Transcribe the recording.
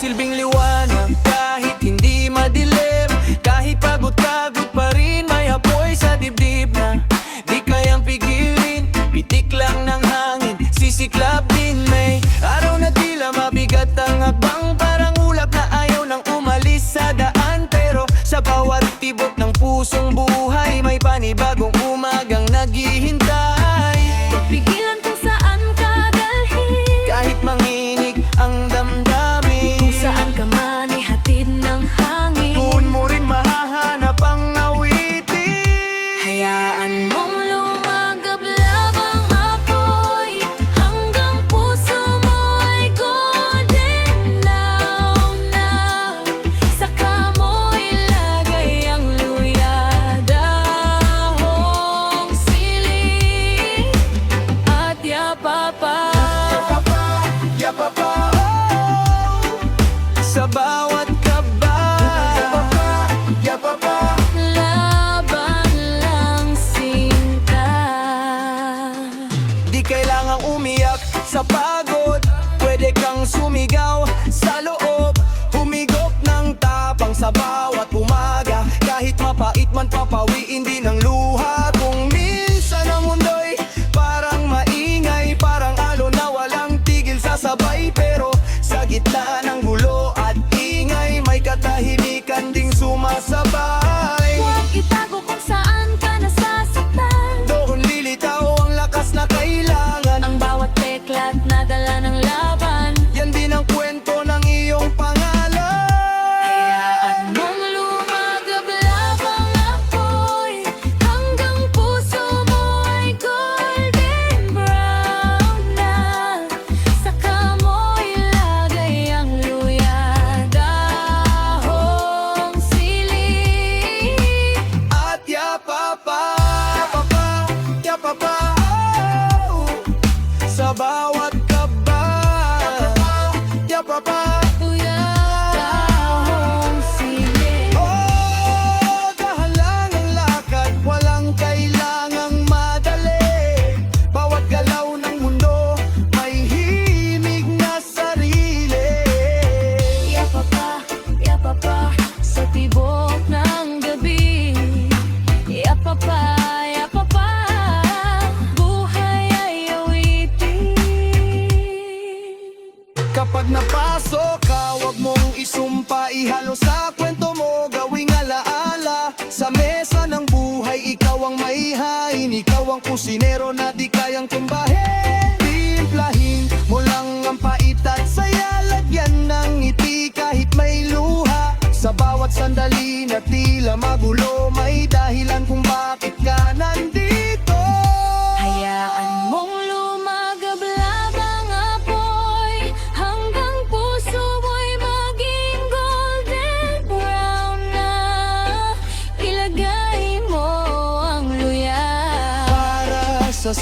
silbing liwanag kahit hindi madilim. Kahit pagod-pagod pa rin, may apoy sa dibdib na di kayang pigilin. Pitik lang ng hangin, sisiklab din. May araw na tila mabigat ang hakbang, parang ulap na ayaw nang umalis sa daan. Pero sa bawat tibok ng pusong buhay, may panibagong umagang naghihintay. Pigilan kung saan ka dalhin, Kahit manginig ang damdamin, kung saan ka man ihatid ng hangin. doon mo rin mahahanap ang awitin. Hayaan mong lumagablab ang apoy, hanggang puso mo ay golden brown na. Saka mo ilagay ang luya, dahong sili at yapapa. Yapapa, oh, sa bawat kaba. Yapapa, Laban lang sinta. di kailangang umiyak sa pagod, pwede kang sumigaw sa loob. Humigop ng tapang sa bawat umaga, kahit mapait man papawiin din ng luha. Kung minsan ang mundo'y parang maingay, parang alon na walang tigil sasabay. Pero sa gitna ng gulo at ingay, may katahimikan ding sumasabay. Huwag itago kung saan ka nasasaktan, Doon lilitaw ang lakas na kailangan. ang bawat teklat na dala ng laban. Yan din ang kwento ng iyong pangalan. Hayaan mong lumagablab ang apoy, hanggang puso mo ay golden brown na. Saka mo ilagay ang luya, dahong sili At yapapa, yapapa, oh, sa bawat kaba. Yapapa, luya, dahong sili. oh, dahalang ang lakad, walang kailangang madali. Bawat galaw ng mundo may himig na sarili. Yapapa, sa tibok ng gabi. Yapapa, buhay ay awitin. Kapag napasok ka, wag mong isumpa, ihalo sa kwento mo, gawing alaala. Sa mesa ng buhay, ikaw ang maihain, ikaw ang kusinero na di kayang tumbahin. Timplahin mo lang ang pait at saya, lagyan ng ngiti kahit may luha. Sa bawat sandali na tila magulo, may dahilan kung bakit ka nandito. Hayaan mong lumagablab ang apoy, hanggang puso mo'y maging golden brown na. Ilagay mo ang luya. Para sa